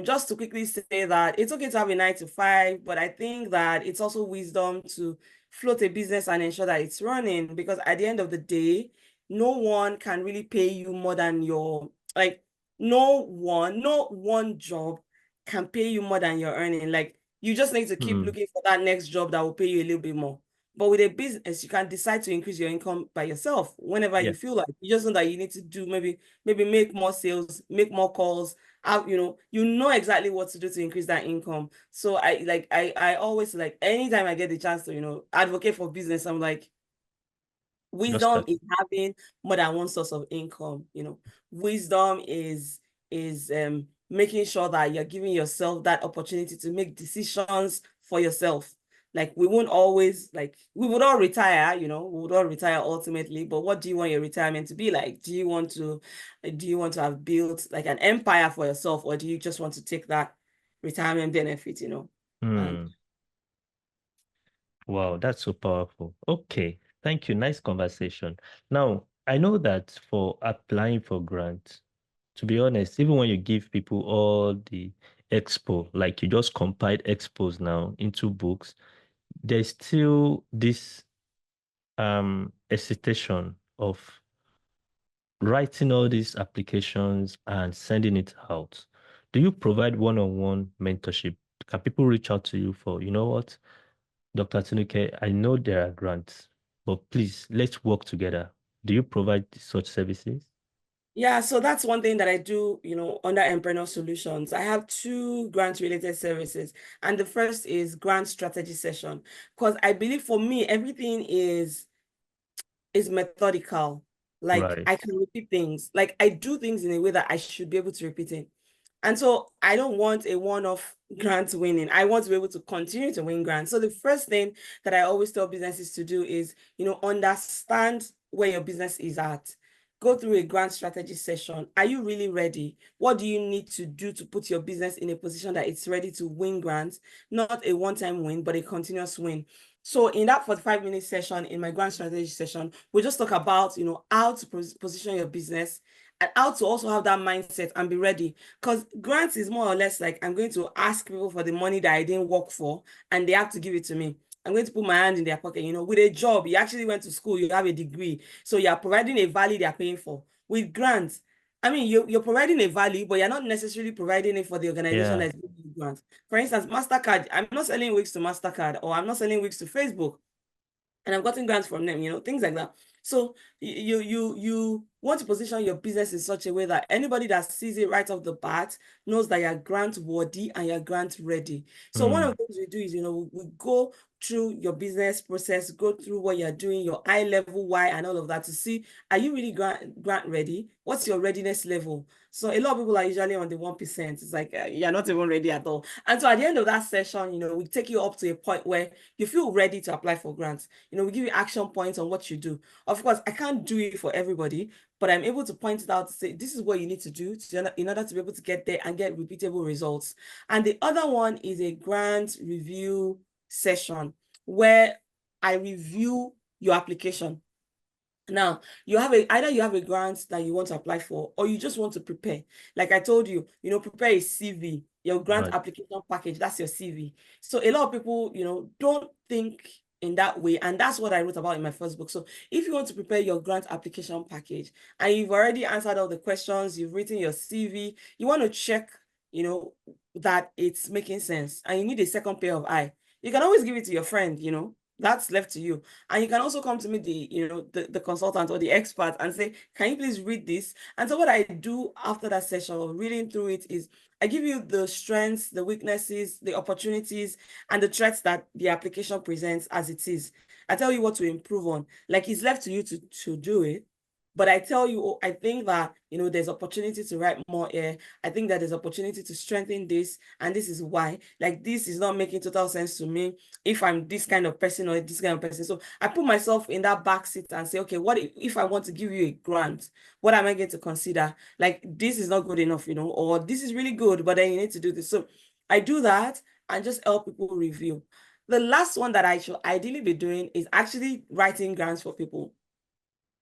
just to quickly say that it's okay to have a 9 to 5, but I think that it's also wisdom to float a business and ensure that it's running, because at the end of the day, no one can really pay you more than your, like, no one job can pay you more than you're earning. Like, you just need to keep mm, looking for that next job that will pay you a little bit more. But with a business, you can decide to increase your income by yourself whenever yeah, you feel like. You just know that you need to do maybe make more sales, make more calls. You know exactly what to do to increase that income. So I always, like, anytime I get the chance to advocate for business, I'm like, just wisdom that. is having more than one source of income. Wisdom is making sure that you're giving yourself that opportunity to make decisions for yourself. Like, we won't always, like, we would all retire, we would all retire ultimately, but what do you want your retirement to be like? Do you want to have built like an empire for yourself, or do you just want to take that retirement benefit, and Mm. Wow, that's so powerful. Okay, thank you. Nice conversation. Now, I know that for applying for grants, to be honest, even when you give people all the expo, like you just compiled expos now into books, there's still this hesitation of writing all these applications and sending it out. Do you provide one-on-one mentorship? Can people reach out to you for, you know what? Dr. Atinuke, I know there are grants, but please let's work together. Do you provide such services? yeah, so that's one thing that I do, under Entrepreneur Solutions. I have two grant related services. And the first is grant strategy session. Because I believe, for me, everything is methodical. Like, Right. I can repeat things. Like, I do things in a way that I should be able to repeat it. And so I don't want a one-off grant winning. I want to be able to continue to win grants. So the first thing that I always tell businesses to do is, understand where your business is at. Go through a grant strategy session. Are you really ready? What do you need to do to put your business in a position that it's ready to win grants? Not a one-time win, but a continuous win. So in that 45-minute session, in my grant strategy session, we just talk about, how to position your business and how to also have that mindset and be ready. Because grants is more or less like I'm going to ask people for the money that I didn't work for, and they have to give it to me. I'm going to put my hand in their pocket. With a job, you actually went to school, you have a degree, so you're providing a value they are paying for. With grants, I mean, you're providing a value, but you're not necessarily providing it for the organization Yeah. that's giving you grants. For instance, MasterCard, I'm not selling wigs to MasterCard, or I'm not selling wigs to Facebook, and I've gotten grants from them, things like that. So you want to position your business in such a way that anybody that sees it right off the bat knows that you're grant worthy and you're grant ready. So one of the things we do is, we go through your business process, go through what you're doing, your high level why and all of that to see, are you really grant ready? What's your readiness level? So a lot of people are usually on the 1%. It's like you're not even ready at all. And so at the end of that session, we take you up to a point where you feel ready to apply for grants. We give you action points on what you do. Of course, I can't do it for everybody, but I'm able to point it out to say, this is what you need to do in order to be able to get there and get repeatable results. And the other one is a grant review session where I review your application. Now, either you have a grant that you want to apply for, or you just want to prepare. Like I told you, prepare a CV, your grant Right. application package, that's your CV. So a lot of people, don't think in that way. And that's what I wrote about in my first book. So if you want to prepare your grant application package and you've already answered all the questions, you've written your CV, you want to check, that it's making sense, and you need a second pair of eye, you can always give it to your friend, that's left to you. And you can also come to me, the consultant or the expert, and say, can you please read this? And so what I do after that session of reading through it is I give you the strengths, the weaknesses, the opportunities, and the threats that the application presents as it is. I tell you what to improve on. Like, it's left to you to do it. But I tell you, I think that, there's opportunity to write more here. I think that there's opportunity to strengthen this. And this is why. Like, this is not making total sense to me if I'm this kind of person or this kind of person. So I put myself in that back seat and say, okay, what if I want to give you a grant? What am I going to consider? Like, this is not good enough, or this is really good, but then you need to do this. So I do that and just help people review. The last one that I should ideally be doing is actually writing grants for people.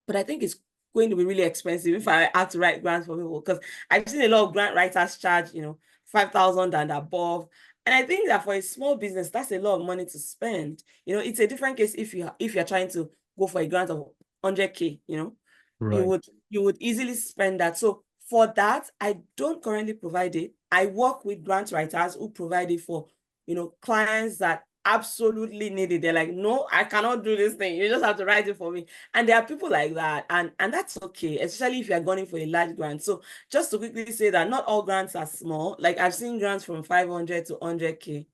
But I think it's going to be really expensive if I have to write grants for people, because I've seen a lot of grant writers charge, 5,000 and above. And I think that for a small business, that's a lot of money to spend. It's a different case if you're trying to go for a grant of 100K, you Right. would easily spend that. So for that, I don't currently provide it. I work with grant writers who provide it for, clients that absolutely need it. They're like, no, I cannot do this thing. You just have to write it for me. And there are people like that. And that's okay, especially if you're going for a large grant. So just to quickly say that not all grants are small. Like, I've seen grants from 500 to 100K.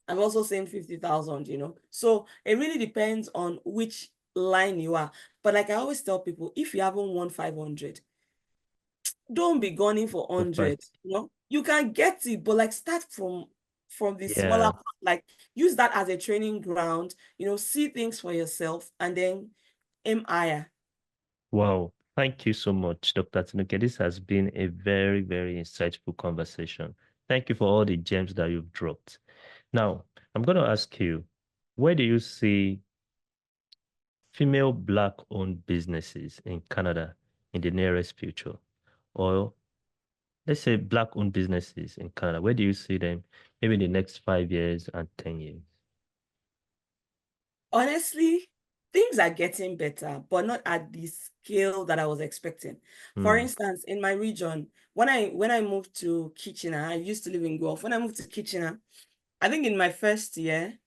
I've also seen 50,000, So it really depends on which line you are. But like I always tell people, if you haven't won 500, don't be gunning for For 100. fight. You can get it, but like start from the smaller Yeah. part. Like, use that as a training ground, see things for yourself, and then aim higher. Wow. Thank you so much, Dr. Atinuke. This has been a very, very insightful conversation. Thank you for all the gems that you've dropped. Now, I'm going to ask you, where do you see female Black-owned businesses in Canada in the nearest future? Or let's say Black-owned businesses in Canada, where do you see them maybe in the next 5 years and 10 years? Honestly, things are getting better, but not at the scale that I was expecting. For Hmm. instance, in my region, when I moved to Kitchener, I used to live in Guelph. When I moved to Kitchener, I think in my first year,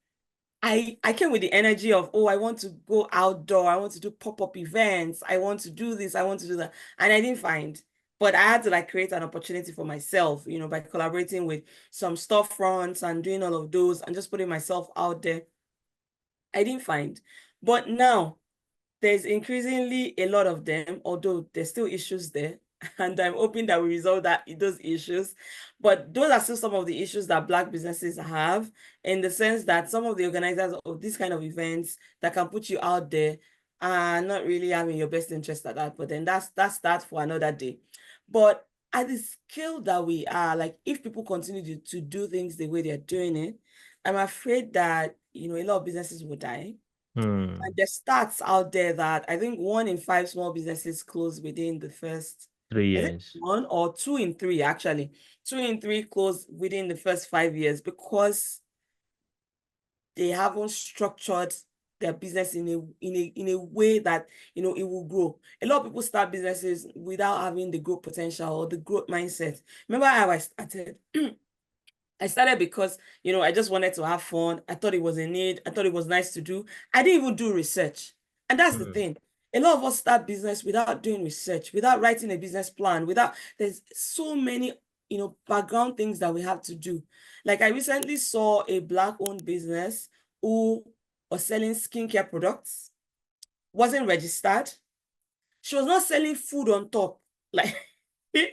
I came with the energy of, oh, I want to go outdoor, I want to do pop-up events, I want to do this, I want to do that. And I didn't find. But I had to like create an opportunity for myself, by collaborating with some storefronts and doing all of those and just putting myself out there. I didn't find. But now there's increasingly a lot of them, although there's still issues there. And I'm hoping that we resolve those issues. But those are still some of the issues that Black businesses have, in the sense that some of the organizers of these kind of events that can put you out there are not really having your best interest at that. But then that's that for another day. But at the scale that we are, like, if people continue to do things the way they're doing it, I'm afraid that, a lot of businesses will die. Hmm. And there's stats out there that I think 1 in 5 small businesses close within the first 3 I think years. 1 or 2 in 3, actually. 2 in 3 closed within the first 5 years because they haven't structured their business in a way that it will grow. A lot of people start businesses without having the growth potential or the growth mindset. Remember how I started? I started because I just wanted to have fun. I thought it was a need. I thought it was nice to do. I didn't even do research. And that's the Mm. thing. A lot of us start business without doing research, without writing a business plan, there's so many, background things that we have to do. Like I recently saw a Black-owned business who was selling skincare products, wasn't registered. She was not selling food on top, like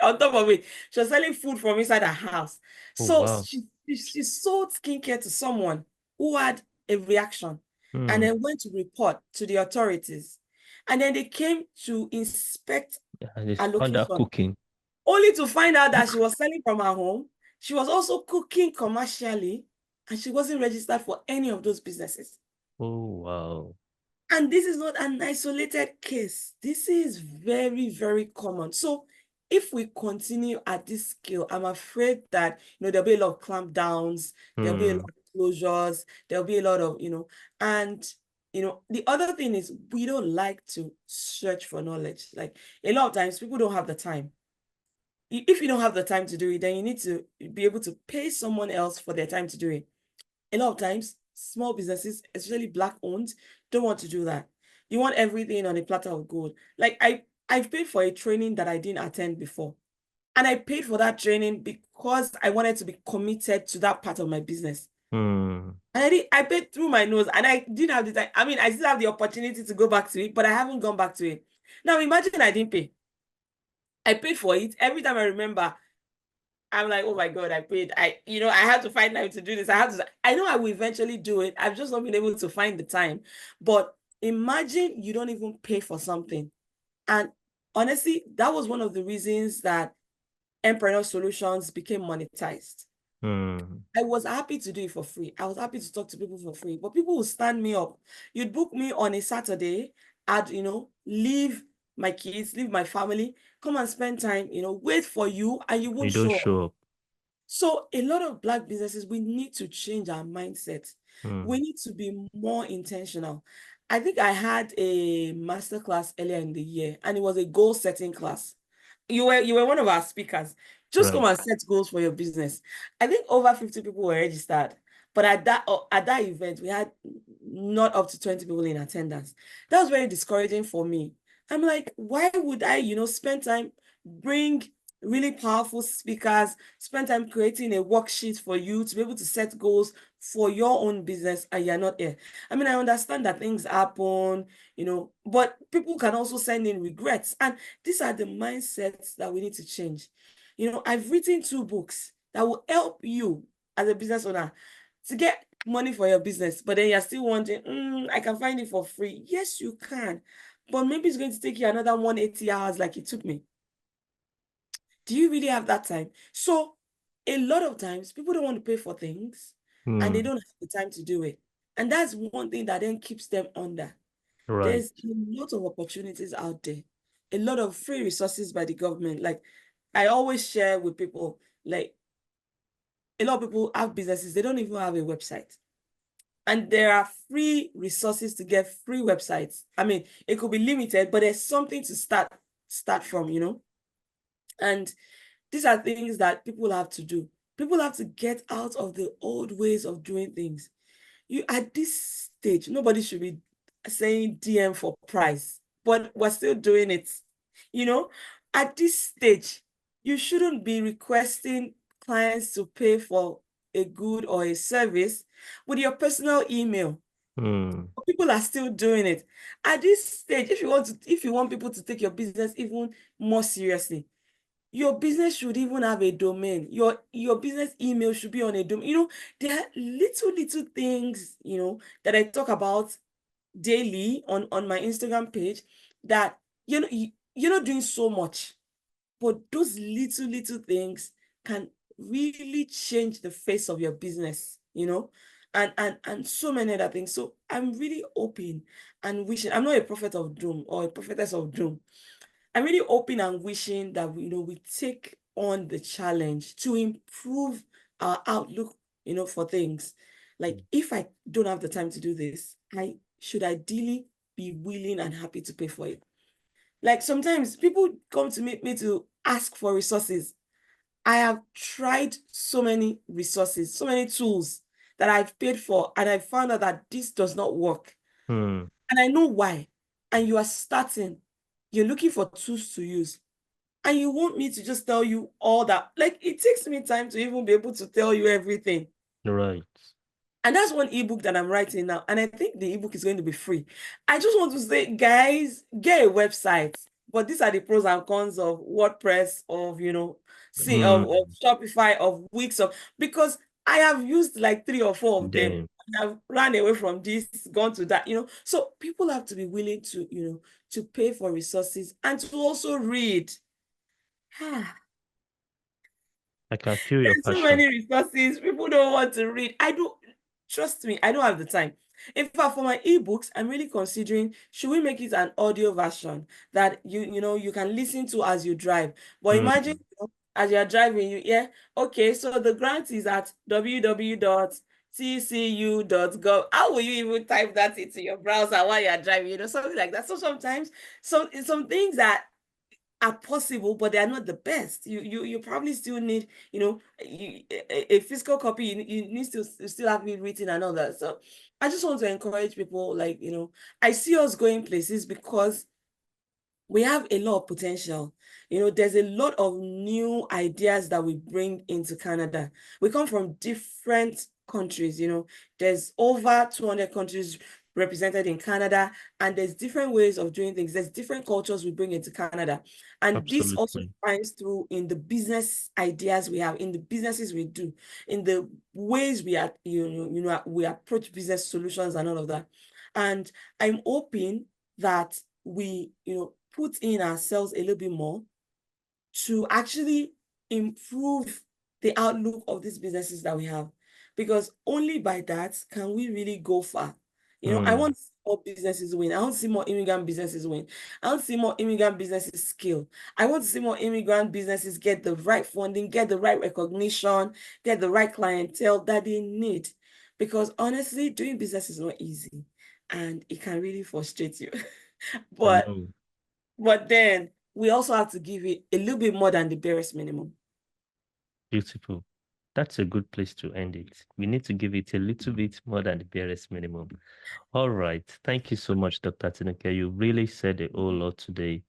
on top of it. She was selling food from inside her house. Oh, So wow. she sold skincare to someone who had a reaction and Mm. then went to report to the authorities. And then they came to inspect And they her found her location, cooking. only to find out that she was selling from her home. She was also cooking commercially, and she wasn't registered for any of those businesses. Oh, wow. And this is not an isolated case. This is very, very common. So if we continue at this scale, I'm afraid that there'll be a lot of clampdowns, there'll be a lot Mm. of closures, there'll be a lot of, and the other thing is we don't like to search for knowledge. Like a lot of times people don't have the time. If you don't have the time to do it, then you need to be able to pay someone else for their time to do it. A lot of times, small businesses, especially Black owned, don't want to do that. You want everything on a platter of gold. Like I've paid for a training that I didn't attend before. And I paid for that training because I wanted to be committed to that part of my business. Mm. I paid through my nose and I didn't have the time. I mean, I still have the opportunity to go back to it, but I haven't gone back to it. Now imagine I didn't pay. I paid for it. Every time I remember, I'm like, oh my God, I paid. I had to find time to do this. I know I will eventually do it. I've just not been able to find the time. But imagine you don't even pay for something. And honestly, that was one of the reasons that Entrepreneur Solutions became monetized. Mm. I was happy to do it for free. I was happy to talk to people for free, but people would stand me up. You'd book me on a Saturday. I'd, leave my kids, leave my family, come and spend time, wait for you, and you You won't don't show up. show up. So a lot of Black businesses, we need to change our mindset. We Mm. need to be more intentional. I think I had a master class earlier in the year, and it was a goal setting class. You were one of our speakers. Just come Right. and set goals for your business. I think over 50 people were registered, but at that event, we had not up to 20 people in attendance. That was very discouraging for me. I'm like, why would I, spend time, bring really powerful speakers, spend time creating a worksheet for you to be able to set goals for your own business, and you're not here? I mean, I understand that things happen, but people can also send in regrets. And these are the mindsets that we need to change. I've written 2 books that will help you as a business owner to get money for your business, but then you're still wondering, I can find it for free. Yes, you can, but maybe it's going to take you another 180 hours like it took me. Do you really have that time? So a lot of times people don't want to pay for things and they Mm. don't have the time to do it. And that's one thing that then keeps them under. Right. There's a lot of opportunities out there, a lot of free resources by the government. Like I always share with people, like a lot of people have businesses, they don't even have a website. And there are free resources to get free websites. I mean, it could be limited, but there's something to start from. And these are things that people have to do. People have to get out of the old ways of doing things. You at this stage, nobody should be saying DM for price, but we're still doing it. You know, at this stage, you shouldn't be requesting clients to pay for a good or a service with your personal email. Mm. People are still doing it. At this stage, if you want people to take your business even more seriously, your business should even have a domain. Your business email should be on a domain. There are little things, that I talk about daily on my Instagram page that you're not doing so much, but those little things can really change the face of your business. And so many other things. So I'm really hoping and wishing. I'm not a prophet of doom or a prophetess of doom, I'm really hoping and wishing that we take on the challenge to improve our outlook, for things. Like if I don't have the time to do this, I should ideally be willing and happy to pay for it. Like sometimes people come to me to ask for resources. I have tried so many resources, so many tools that I've paid for, and I found out that this does not work. Hmm. And I know why. And you are starting, you're looking for tools to use. And you want me to just tell you all that. Like it takes me time to even be able to tell you everything. Right. And that's one ebook that I'm writing now. And I think the ebook is going to be free. I just want to say, guys, get a website. But these are the pros and cons of WordPress, of see Hmm. of Shopify, of Wix, of because I have used like 3 or 4 of them. Then And I've run away from this, gone to that, So people have to be willing to, to pay for resources and to also read. I can feel your There's so passion. many resources. People don't want to read. I do trust me, I don't have the time. In fact, for my ebooks, I'm really considering should we make it an audio version that you can listen to as you drive. But imagine Hmm. as you're driving, okay, so the grant is at www.tcu.gov. How will you even type that into your browser while you're driving? Something like that. So sometimes some things that are possible, but they are not the best. You probably still need, a physical copy. You need to still have it written and all that. So I just want to encourage people, like, I see us going places because we have a lot of potential. There's a lot of new ideas that we bring into Canada. We come from different countries. There's over 200 countries represented in Canada, and there's different ways of doing things. There's different cultures we bring into Canada. And this also Absolutely. shines through in the business ideas we have, in the businesses we do, in the ways we are, we approach business solutions and all of that. And I'm hoping that we, put in ourselves a little bit more to actually improve the outlook of these businesses that we have. Because only by that can we really go far. I Hmm. want more businesses win. I want to see more immigrant businesses win. I want to see more immigrant businesses scale. I want to see more immigrant businesses get the right funding, get the right recognition, get the right clientele that they need. Because honestly, doing business is not easy and it can really frustrate you. I but know. but then we also have to give it a little bit more than the barest minimum. Beautiful. That's a good place to end it. We need to give it a little bit more than the barest minimum. All right. Thank you so much, Dr. Atinuke. You really said a whole lot today.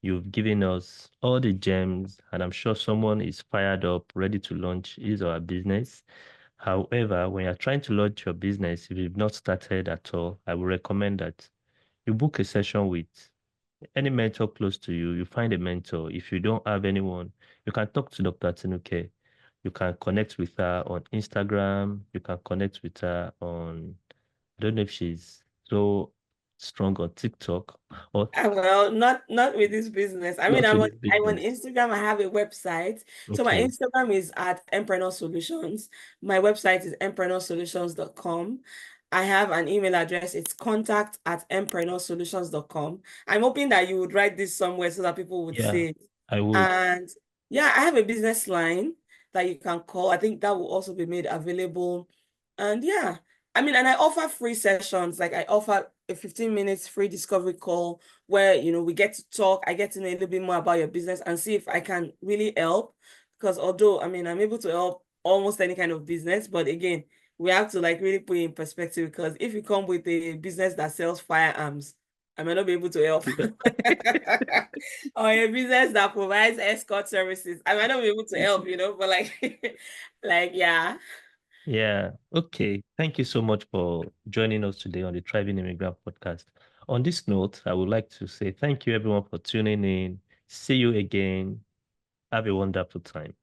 You've given us all the gems, and I'm sure someone is fired up, ready to launch his or her business. However, when you're trying to launch your business, if you've not started at all, I would recommend that you book a session with any mentor close to you. You find a mentor. If you don't have anyone, you can talk to Dr. Atinuke. You can connect with her on Instagram. You can connect with her on, I don't know if she's so strong on TikTok or Well, not with this business. I mean, not I'm with on this I'm on business. Instagram. I have a website. So my Okay. Instagram is at Empreneur Solutions. My website is empreneursolutions.com. I have an email address. It's contact@empreneursolutions.com. I'm hoping that you would write this somewhere so that people would Yeah, see it. I would. And yeah, I have a business line that you can call. I think that will also be made available. And yeah, I mean, and I offer free sessions. Like I offer a 15 minutes free discovery call where, we get to talk. I get to know a little bit more about your business and see if I can really help. Because although, I mean, I'm able to help almost any kind of business, but again, we have to like really put it in perspective because if you come with a business that sells firearms, I may not be able to help. Or a business that provides escort services. I might not be able to help, but like, like, yeah. Yeah. Okay. Thank you so much for joining us today on the Thriving Immigrant podcast. On this note, I would like to say thank you everyone for tuning in. See you again. Have a wonderful time.